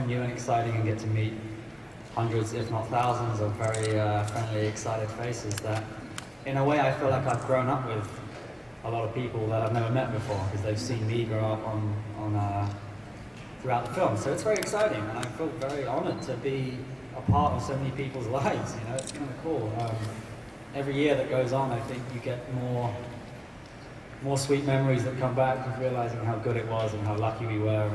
new and exciting and get to meet hundreds, if not thousands, of very friendly, excited faces that, in a way, I feel like I've grown up with a lot of people that I've never met before because they've seen me grow up throughout the film. So it's very exciting, and I feel very honored to be a part of so many people's lives. You know, it's kind of cool. Every year that goes on, I think you get more sweet memories that come back with realizing how good it was and how lucky we were,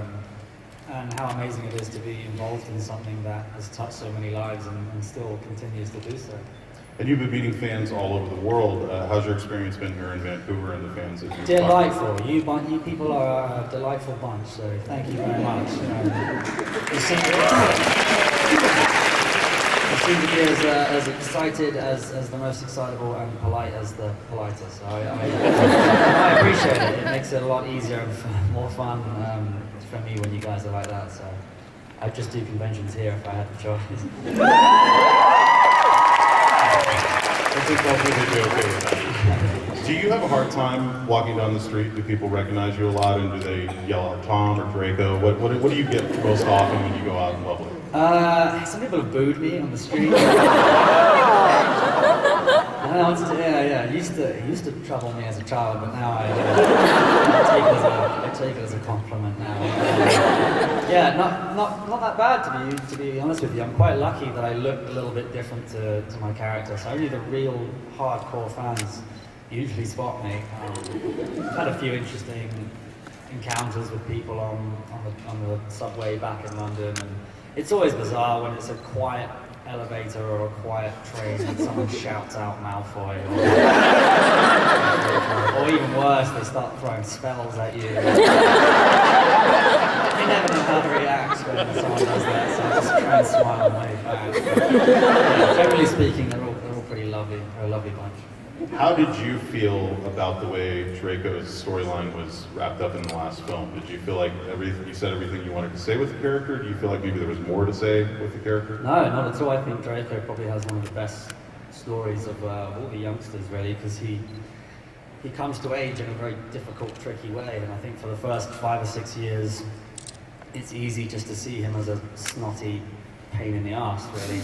and how amazing it is to be involved in something that has touched so many lives and still continues to do so. And you've been meeting fans all over the world. How's your experience been here in Vancouver and the fans that you've Delightful. You people are a delightful bunch, so thank you very much. You seem to be as excited as the most excitable and polite as the politest. So I appreciate it. It makes it a lot easier and more fun for me when you guys are like that. So I'd just do conventions here if I had the choice. Do you have a hard time walking down the street? Do people recognize you a lot, and do they yell out Tom or Draco? What do you get most often when you go out in public? Some people have booed me on the street. It used to trouble me as a child, but now I take it as a compliment now. Not that bad to be honest with you. I'm quite lucky that I look a little bit different to my character. So only the real hardcore fans usually spot me. I've had a few interesting encounters with people on the subway back in London, and it's always bizarre when it's a quiet elevator or a quiet train and someone shouts out Malfoy, or even worse, they start throwing spells at you. You never know how to react when someone does that, so I just try and smile and wave back. But, generally speaking, they're all pretty lovely. They're a lovely bunch. How did you feel about the way Draco's storyline was wrapped up in the last film? Did you feel like you said everything you wanted to say with the character? Do you feel like maybe there was more to say with the character? No, not at all. I think Draco probably has one of the best stories of all the youngsters, really, because he comes to age in a very difficult, tricky way, and I think for the first 5 or 6 years, it's easy just to see him as a snotty pain in the arse, really,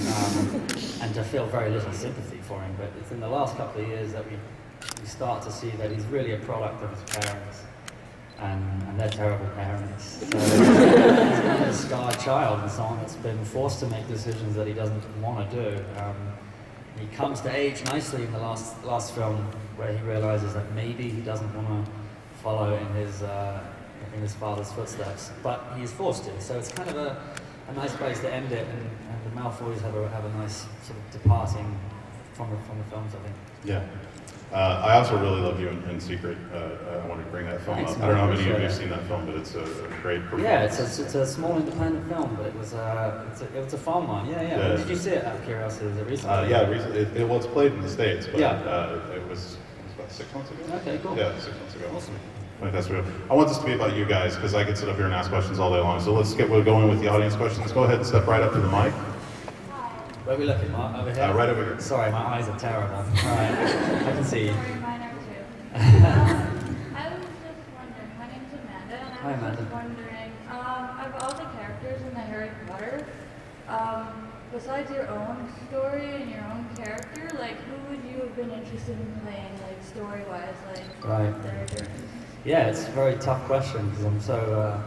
and to feel very little sympathy for him. But it's in the last couple of years that we start to see that he's really a product of his parents, and they're terrible parents. So he's kind of a scarred child and someone that's been forced to make decisions that he doesn't want to do. He comes to age nicely in the last film, where he realizes that maybe he doesn't want to follow in his father's footsteps, but he's forced to. So it's kind of a nice place to end it, and the Malfoys have a nice sort of departing from the films, I think. Yeah. I also really love you in Secret. I wanted to bring that film up. I don't know how many of you have seen that film, but it's a great performance. Yeah, it's a small independent film, but it was a fun one. Yeah. Did you see it out of curiosity? Was it recently? Yeah, recently. Well, it's played in the States, but yeah. It was about 6 months ago. Okay, cool. Yeah, 6 months ago. Awesome. Fantastic. I want this to be about you guys, because I could sit up here and ask questions all day long. So let's get going with the audience questions. Go ahead and step right up to the mic. Where are we looking, Mark? Over here? Right over here. Sorry, my eyes are terrible. All right, I can see you. Sorry, mine are too. I was just wondering, my name's Amanda, and Hi, Amanda. just wondering, of all the characters in the Harry Potter, besides your own story and your own character, like, who would you have been interested in playing, like, story-wise, like, Right. their journeys? Yeah, it's a very tough question because I'm so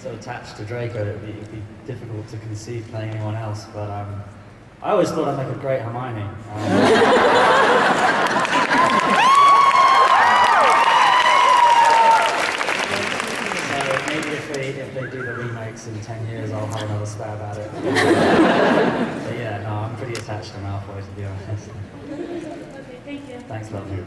attached to Draco. It'd be difficult to conceive playing anyone else. But I always thought I'd make a great Hermione. So maybe if they do the remakes in 10 years, I'll have another stab at it. But yeah, no, I'm pretty attached to Malfoy, to be honest. Okay, thank you. Thanks, love you.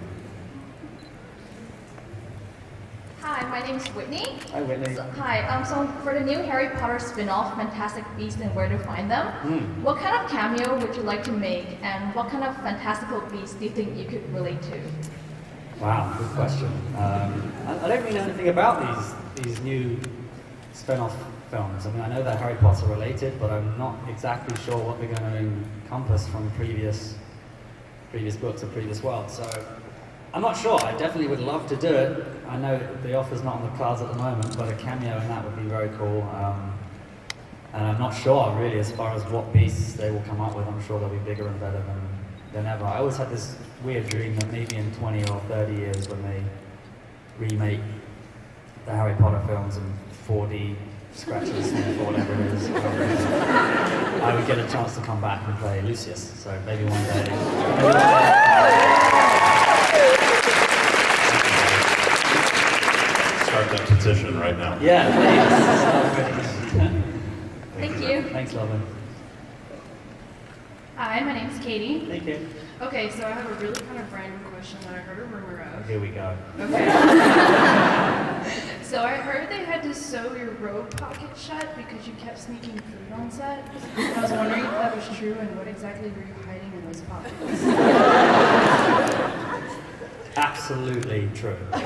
Hi, my name's Whitney. Hi, Whitney. So for the new Harry Potter spin-off, Fantastic Beasts and Where to Find Them, what kind of cameo would you like to make, and what kind of fantastical beasts do you think you could relate to? Wow, good question. I don't really know anything about these new spin-off films. I mean, I know they're Harry Potter related, but I'm not exactly sure what they're going to encompass from previous books or previous worlds. So I'm not sure. I definitely would love to do it. I know the offer's not on the cards at the moment, but a cameo in that would be very cool. And I'm not sure, really, as far as what beasts they will come up with. I'm sure they'll be bigger and better than ever. I always had this weird dream that maybe in 20 or 30 years, when they remake the Harry Potter films in 4D scratch and sniff or whatever it is, I would get a chance to come back and play Lucius. So maybe one day. Start that petition right now. Yeah, please. Thank you. Thanks, Lovin. Hi, my name's Katie. Thank you. Okay, so I have a really kind of random question that I heard a rumor of. Here we go. Okay. So I heard they had to sew your robe pocket shut because you kept sneaking food on set. And I was wondering if that was true and what exactly were you hiding in those pockets? Absolutely true. Yeah,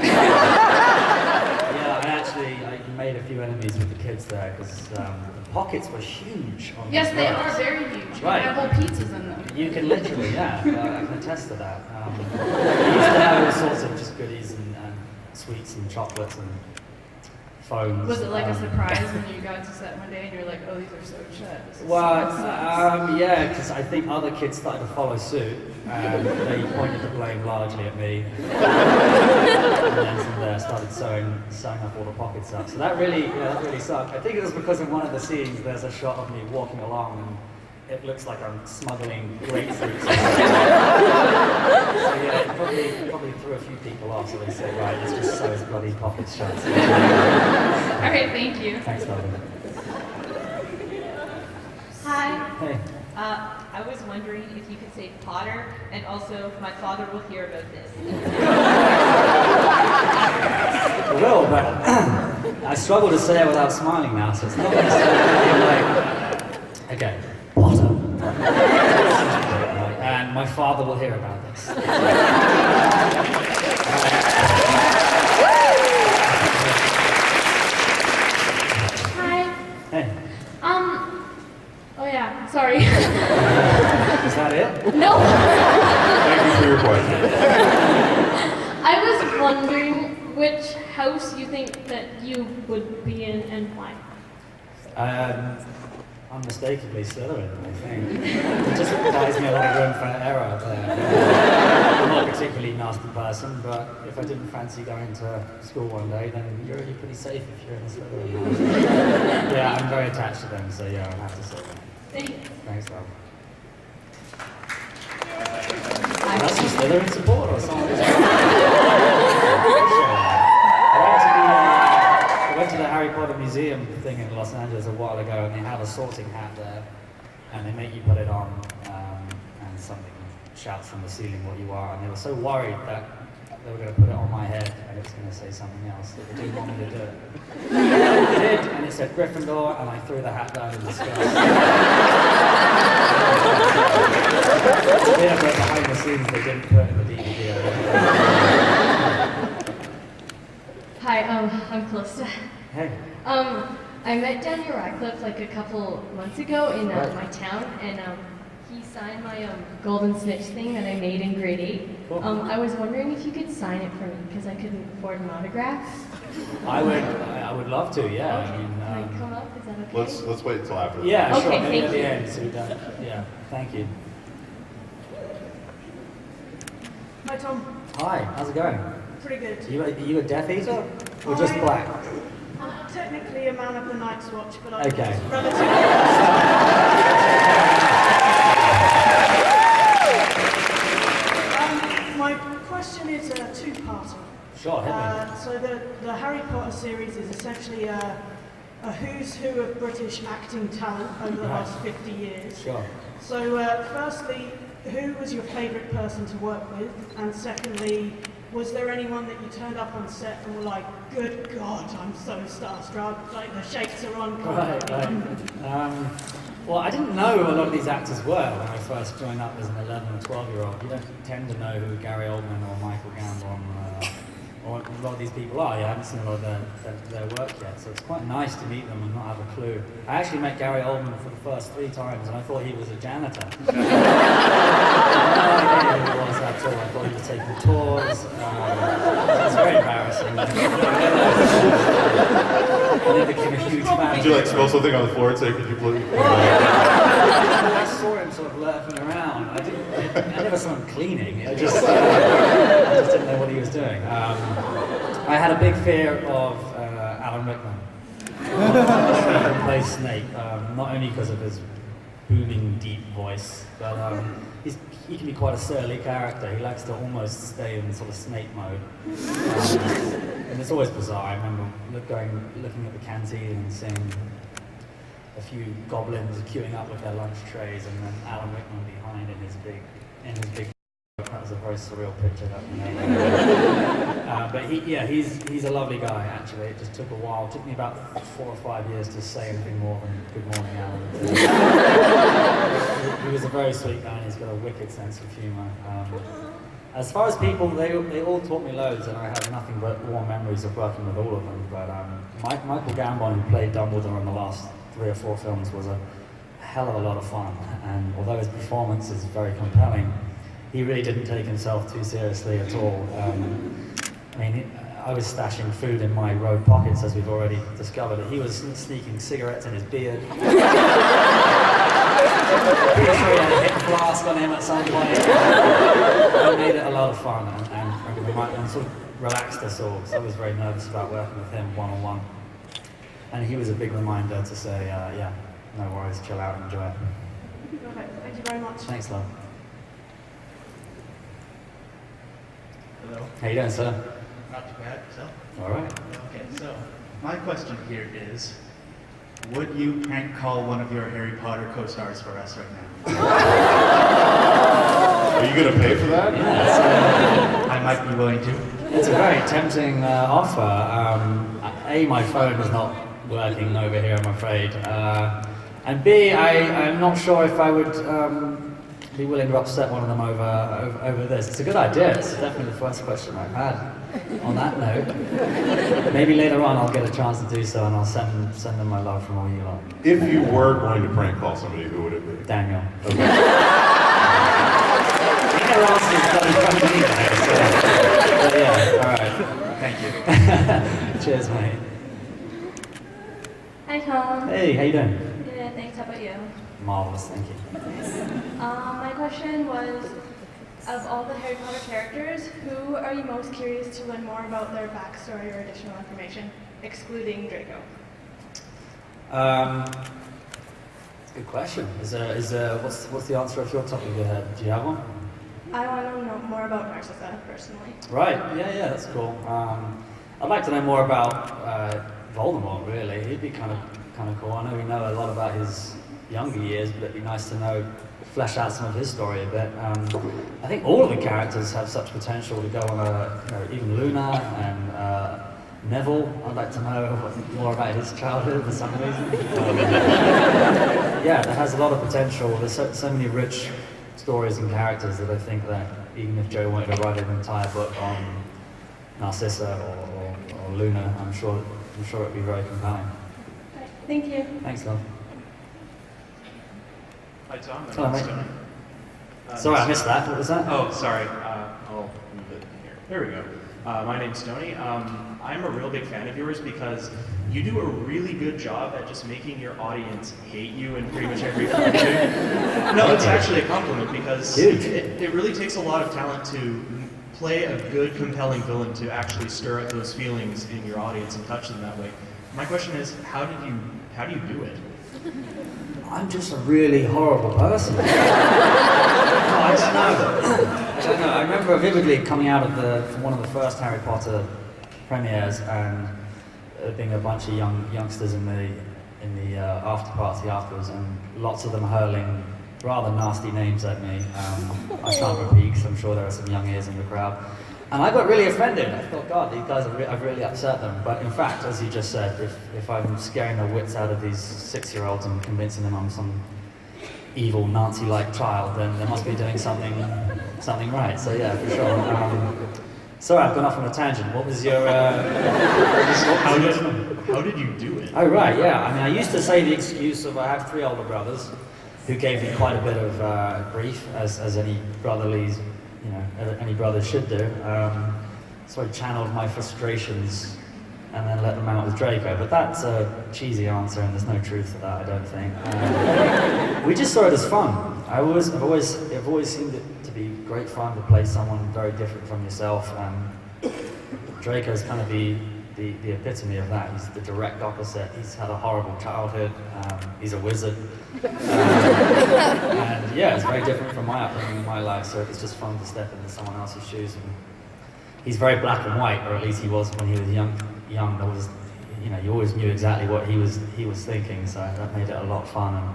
I made a few enemies with the kids there because the pockets were huge. On Yes, these they robes. are very huge. Right. You have whole pizzas in them. You can literally, yeah, I can attest to that. We used to have all sorts of just goodies and sweets and chocolates and phones. Was it like a surprise when you got to set one day and you're like, oh, these are so shut? This is Well, so sucks. yeah, because I think other kids started to follow suit, and they pointed the blame largely at me. And then from there started sewing up all the pockets up. So that really sucked. I think it was because in one of the scenes there's a shot of me walking along and it looks like I'm smuggling grapefruits. So yeah, it probably threw a few people off, so they said, right, let's just sew his bloody pockets shut. All right, thank you. Thanks, Lovin. Hi. Hey. I was wondering if you could say Potter, and also my father will hear about this. I will, but I struggle to say it without smiling now, so it's not necessarily like, okay, Potter. And my father will hear about this. Hi. Hey, Oh yeah, sorry. is that it? No. Thank you for your question. I was wondering which house you think that you would be in and why. Unmistakably Slytherin, I think. It just buys me a lot of room for error there. I'm not a particularly nasty person, but if I didn't fancy going to school one day, then you're really pretty safe if you're in a Slytherin house. Yeah, I'm very attached to them, so yeah, I'll have to say that. Thanks. Thanks, love. That's some Slytherin support or something. I went to the Harry Potter Museum thing in Los Angeles a while ago, and they have a sorting hat there, and they make you put it on, and something shouts from the ceiling what you are, and they were so worried that they were going to put it on my head, and it was going to say something else, that they didn't want me to do it. They did, and it said Gryffindor, and I threw the hat down in disgust. Yeah, but behind the scenes, they didn't put it in the DVD. Hi, I'm Calista. Hey. I met Daniel Radcliffe like a couple months ago in Right. my town, and he signed my golden snitch thing that I made in grade 8. Cool. I was wondering if you could sign it for me because I couldn't afford an autograph. I would love to, yeah. Okay. I mean, Can I come up? Is that okay? Let's wait until after. yeah, sure. Okay, Maybe thank at the you. end, so we don't, yeah, thank you. Hi Tom, Hi, how's it going? pretty good. Are you a Death Eater? Or just black? I'm technically a man of the Night's Watch, but I'm Okay. relatively. My question is a two-parter. Sure, hit me. So the Harry Potter series is essentially a who's who of British acting talent over the Right. last 50 years. Sure. So firstly, who was your favourite person to work with? And secondly, was there anyone that you turned up on set and were like, good God, I'm so starstruck, like the shakes are on. Right, right. Well, I didn't know who a lot of these actors were when I first joined up as an 11 or 12-year-old. You don't tend to know who Gary Oldman or Michael Gambon or a lot of these people are. You haven't seen a lot of their work yet, so it's quite nice to meet them and not have a clue. I actually met Gary Oldman for the first 3 times, and I thought he was a janitor. No idea who he was at all. I thought he was taking tours. It's very embarrassing. And it became a huge fan. Did you like spill something on the floor and say, could you please? I saw him sort of lurking around. I never saw him cleaning. I just didn't know what he was doing. I had a big fear of Alan Rickman. He plays Snape, not only because of his booming, deep voice, but he can be quite a surly character. He likes to almost stay in sort of Snape mode. And it's always bizarre. I remember looking at the canteen and seeing a few goblins queuing up with their lunch trays, and then Alan Rickman behind in his big. That was a very surreal picture that we made. But he's a lovely guy actually. It just took a while. It took me about 4 or 5 years to say anything more than "Good morning, Alan." He was a very sweet guy, and he's got a wicked sense of humour. As far as people, they all taught me loads, and I have nothing but warm memories of working with all of them. But Michael Gambon, who played Dumbledore in the last 3 or 4 films, was a hell of a lot of fun. And although his performance is very compelling, he really didn't take himself too seriously at all. I was stashing food in my robe pockets, as we've already discovered. He was sneaking cigarettes in his beard. Pretty sure he had a hip flask on him at some point. It made it a lot of fun and sort of relaxed us all, because I was very nervous about working with him one-on-one. And he was a big reminder to say, no worries, chill out, enjoy it. Perfect. Thank you very much. Thanks, love. Hello. How you doing, sir? Not too bad, yourself? All right. Okay, so my question here is, would you prank call one of your Harry Potter co-stars for us right now? Are you going to pay for that? Yeah, I might be willing to. it's a very tempting offer. My phone is not working over here, I'm afraid. And B, I'm not sure if I would be willing to upset one of them over this. It's a good idea. It's definitely the first question I've had on that note. Maybe later on I'll get a chance to do so, and I'll send them my love from all you lot. If you were going to prank call somebody, who would it be? Daniel. Okay. He never answers his bloody phone either, so. But yeah, alright. Thank you. Cheers, mate. Hi Tom. Hey, how you doing? Good, thanks. How about you? Marvelous, thank you. My question was, of all the Harry Potter characters, who are you most curious to learn more about their backstory or additional information, excluding Draco? That's a good question. What's the answer off your top of your head? Do you have one? I want to know more about Narcissa, personally. Right, yeah, that's cool. I'd like to know more about Voldemort, really. He'd be kind of cool. I know we know a lot about his younger years, but it'd be nice to know, flesh out some of his story a bit. I think all of the characters have such potential to go on even Luna and Neville. I'd like to know more about his childhood for some reason. Yeah, it has a lot of potential. There's so many rich stories and characters that I think that even if Joe wanted to write an entire book on Narcissa or Luna, I'm sure it'd be very compelling. Right, thank you. Thanks, love. Hi Tom, Hello, my name's mate. Tony. Sorry, I missed that. What was that? Oh, sorry. I'll move it here. There we go. My name's Tony. I'm a real big fan of yours because you do a really good job at just making your audience hate you in pretty much every film you do. No, it's actually a compliment because it really takes a lot of talent to play a good, compelling villain to actually stir up those feelings in your audience and touch them that way. My question is, how do you do it? I'm just a really horrible person. I don't know. I remember vividly coming out of one of the first Harry Potter premieres and being a bunch of youngsters in the after party afterwards, and lots of them hurling rather nasty names at me. I shan't repeat because I'm sure there are some young ears in the crowd. And I got really offended. I thought, God, these guys, I've really upset them. But in fact, as you just said, if I'm scaring the wits out of these 6-year-olds and convincing them I'm some evil Nazi-like child, then they must be doing something right. So yeah, for sure. Sorry, I've gone off on a tangent. What was your? How did you do it? Oh right, yeah. I mean, I used to say the excuse of I have 3 older brothers who gave me quite a bit of grief, as any brotherlies. Any brothers should do. So I channeled my frustrations and then let them out with Draco. But that's a cheesy answer, and there's no truth to that, I don't think. We just saw it as fun. I've always seemed it to be great fun to play someone very different from yourself. Draco's kind of the epitome of that. He's the direct opposite. He's had a horrible childhood. He's a wizard. And yeah, it's very different from my upbringing in my life, so it's just fun to step into someone else's shoes. And he's very black and white, or at least he was when he was young. There was, you always knew exactly what he was thinking, so that made it a lot of fun, and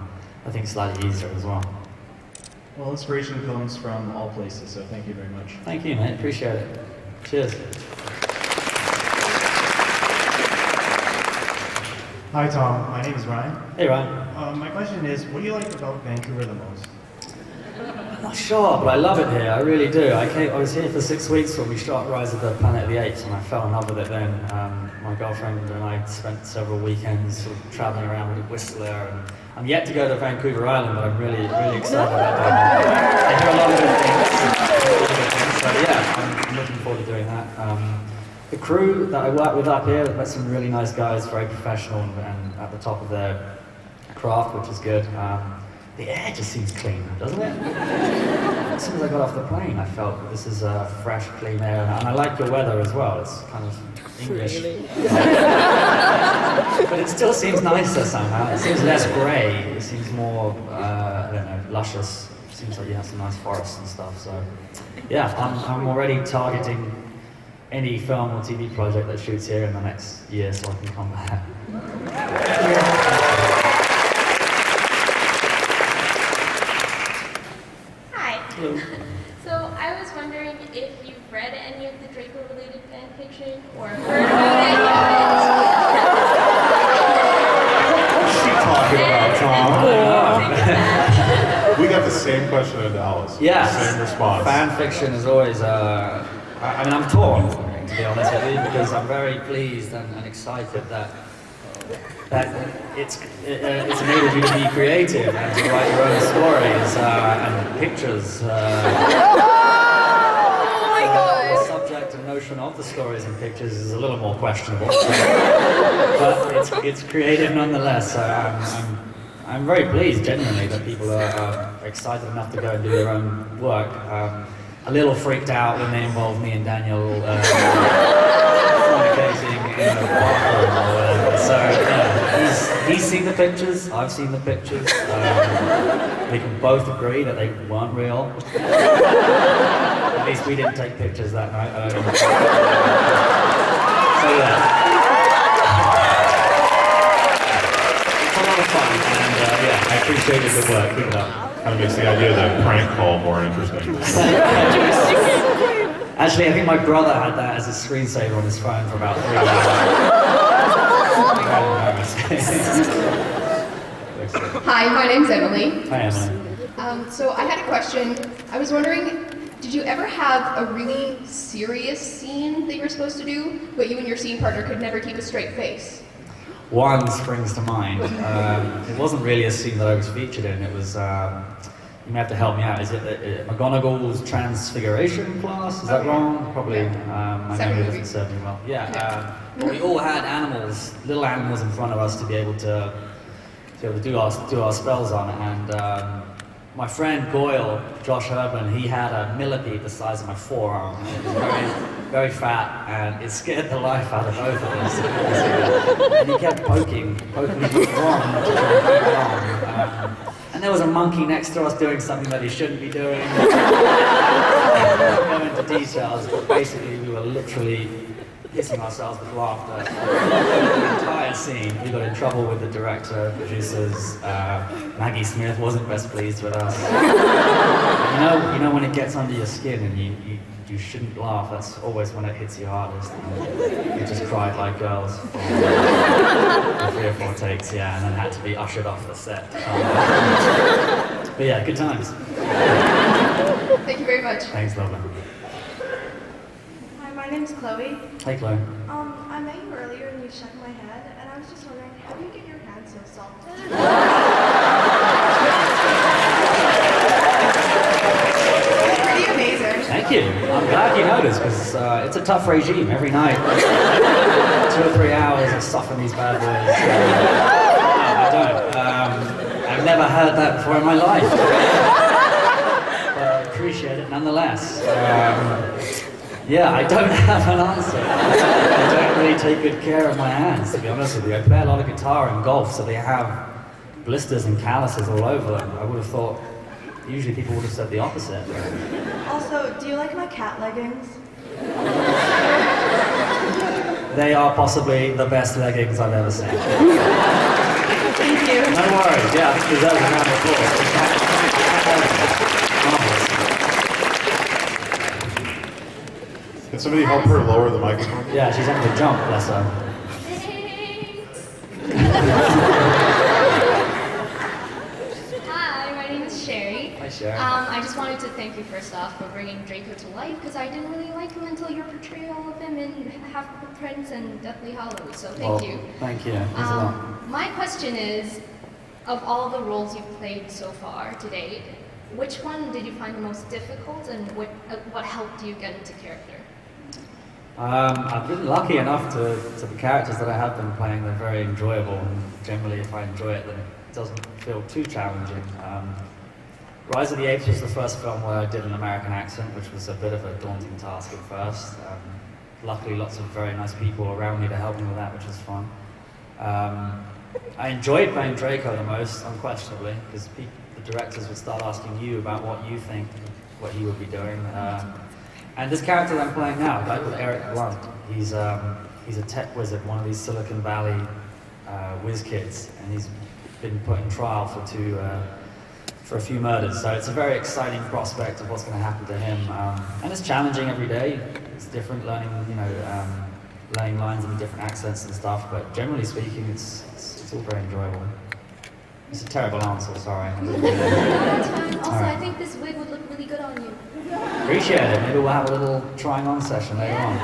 I think slightly easier as well. Well, inspiration comes from all places, so thank you very much. Thank you, mate. Appreciate it. Cheers. Hi Tom, my name is Ryan. Hey Ryan. My question is, what do you like about Vancouver the most? I'm not sure, but I love it here. I really do. I was here for 6 weeks when we shot Rise of the Planet of the Apes, and I fell in love with it then. My girlfriend and I spent several weekends sort of traveling around with Whistler, and I'm yet to go to Vancouver Island, but I'm really, really excited about that. I hear a lot of good things. So yeah, I'm looking forward to doing that. The crew that I work with up here, I've met some really nice guys, very professional and at the top of their craft, which is good. The air just seems clean, doesn't it? As soon as I got off the plane, I felt that this is fresh, clean air, and I like your weather as well. It's kind of English. Really? But it still seems nicer somehow. It seems less grey. It seems more, I don't know, luscious. It seems like you have some nice forests and stuff. So, yeah, I'm already targeting any film or TV project that shoots here in the next year, so I can come back. Hello. So I was wondering if you've read any of the Draco-related fan fiction or heard about any of What's she talking about, Tom? We got the same question in Dallas. Yeah. Same response. Fan fiction is always, I'm torn, to be honest with you, because I'm very pleased and excited that it's enabled you to be creative and to write your own stories and pictures. Oh my God! The subject and notion of the stories and pictures is a little more questionable, but it's creative nonetheless. So I'm very pleased, genuinely, that people are excited enough to go and do their own work. A little freaked out when they involve me and Daniel fornicating in a bathroom or whatever. So yeah, he's seen the pictures, I've seen the pictures. We can both agree that they weren't real. At least we didn't take pictures that night. So yeah. It's a lot of fun, and yeah, I appreciate your good work. Keep it up. Kind of makes the idea of the prank call more interesting. Actually, I think my brother had that as a screensaver on his phone for about 3 years. Hi, my name's Emily. Hi, Emily. So I had a question. I was wondering, did you ever have a really serious scene that you were supposed to do, but you and your scene partner could never keep a straight face? One springs to mind. It wasn't really a scene that I was featured in. It was, you may have to help me out. Is it McGonagall's transfiguration class? Is that wrong? Probably. My memory doesn't serve me well. Yeah. But we all had animals, little animals in front of us to be able to do our spells on. And my friend Goyle, Josh Urban, he had a millipede the size of my forearm. It was very, very fat, and it scared the life out of both of us. And he kept poking me with the wand to try and keep it on. And there was a monkey next to us doing something that he shouldn't be doing. I won't go into details, but basically we were literally pissing ourselves with laughter. The entire scene. We got in trouble with the director, producers. Maggie Smith wasn't best pleased with us. You know when it gets under your skin and you shouldn't laugh, that's always when it hits you hardest. And we just cried like girls for 3 or 4 takes, yeah, and then had to be ushered off the set. But yeah, good times. Thank you very much. Thanks, Lola. Hi, my name's Chloe. Hey, Chloe. I met you earlier and you shook my hand, and I was just wondering, how do you get your hand so soft? Pretty amazing. Thank you. I'm glad you noticed, because it's a tough regime every night. 2 or 3 hours of soften these bad boys. No, I don't. I've never heard that before in my life. But I appreciate it nonetheless. Yeah, I don't have an answer. I don't really take good care of my hands, to be honest with you. I play a lot of guitar and golf, so they have blisters and calluses all over them. I would have thought, usually people would have said the opposite. Also, do you like my cat leggings? They are possibly the best leggings I've ever seen. Thank you. No worries, yeah, I think deserves a round of applause. The cat leggings. Marvelous. Can somebody help her lower the microphone? Yeah, she's on the jump, bless her. Hi, my name is Sherry. Hi, Sherry. I just wanted to thank you first off for bringing Draco to life because I didn't really like him until your portrayal of him in Half-Blood Prince and Deathly Hallows. So thank you. Thank you. Thanks a lot. My question is, of all the roles you've played so far to date, which one did you find the most difficult, and what helped you get into character? I've been lucky enough to the characters that I have been playing, they're very enjoyable, and generally if I enjoy it then it doesn't feel too challenging. Rise of the Apes was the first film where I did an American accent, which was a bit of a daunting task at first. Luckily lots of very nice people around me to help me with that, which was fun. I enjoyed playing Draco the most, unquestionably, because the directors would start asking you about what you think, what he would be doing. And this character that I'm playing now, a guy called Eric Blunt, he's a tech wizard, one of these Silicon Valley whiz kids, and he's been put in trial for a few murders. So it's a very exciting prospect of what's going to happen to him, and it's challenging every day. It's different, learning lines in different accents and stuff. But generally speaking, it's all very enjoyable. It's a terrible answer, sorry. That's fine. Also, All right. I think this wig would look really good on you. Appreciate it. Maybe we'll have a little trying on session later on.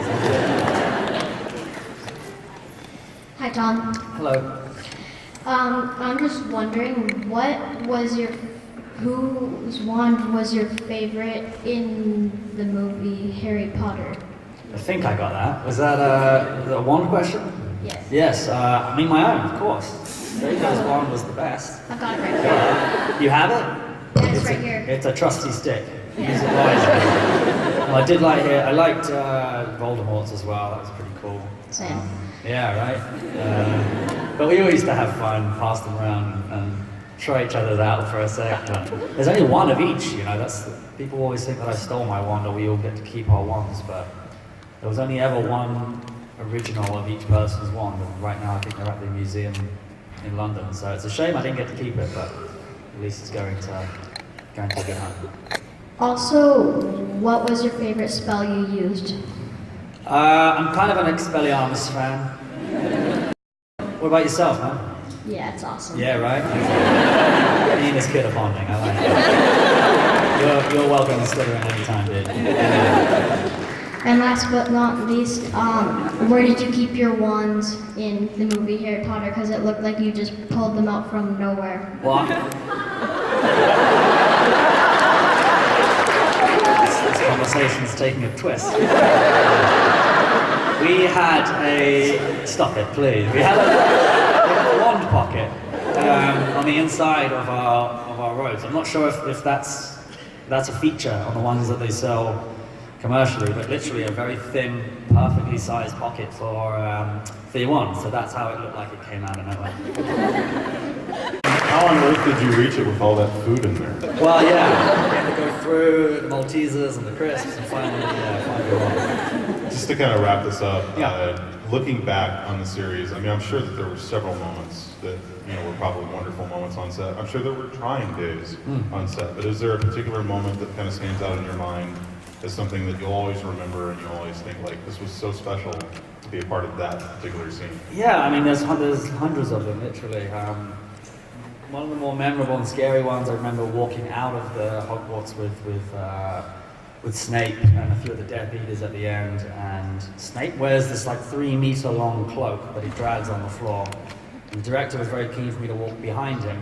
Hi, Tom. Hello. I'm just wondering, whose wand was your favorite in the movie Harry Potter? I think I got that. Was that a wand question? Yes. Yes. I mean my own, of course. Draco's wand was the best. I've got it right here. You have it? Yeah, it's right here. It's a trusty stick. Use it wisely. Well, I liked Voldemort's as well. That was pretty cool. Same. Yeah, right? But we all used to have fun, pass them around and try each other's out for a sec. But there's only one of each, you know. People always think that I stole my wand or we all get to keep our wands, but there was only ever one original of each person's wand, and right now I think they're at the museum in London. So it's a shame I didn't get to keep it, but at least it's going to a good home. Also, what was your favorite spell you used? I'm kind of an Expelliarmus fan. What about yourself, man? Yeah, it's awesome. Yeah, right? Me and this kid are bonding, I like it. You're welcome to Slytherin anytime, dude. And last but not least, where did you keep your wands in the movie Harry Potter? Because it looked like you just pulled them out from nowhere. What? This conversation's taking a twist. We had a... Stop it, please. We had a wand pocket on the inside of our robes. I'm not sure if that's a feature on the ones that they sell commercially, but literally a very thin, perfectly sized pocket for your wand. So that's how it looked like it came out of nowhere. How on earth did you reach it with all that food in there? Well, yeah, we had to go through the Maltesers and the crisps and finally find your wand. Just to kind of wrap this up, Yeah. Looking back on the series, I mean, I'm sure that there were several moments that were probably wonderful moments on set. I'm sure there were trying days on set, but is there a particular moment that kind of stands out in your mind as something that you'll always remember and you always think like this was so special to be a part of that particular scene? Yeah, I mean, there's hundreds of them, literally. One of the more memorable and scary ones, I remember walking out of the Hogwarts with Snape and a few of the Death Eaters at the end, and Snape wears this like 3-meter long cloak that he drags on the floor. And the director was very keen for me to walk behind him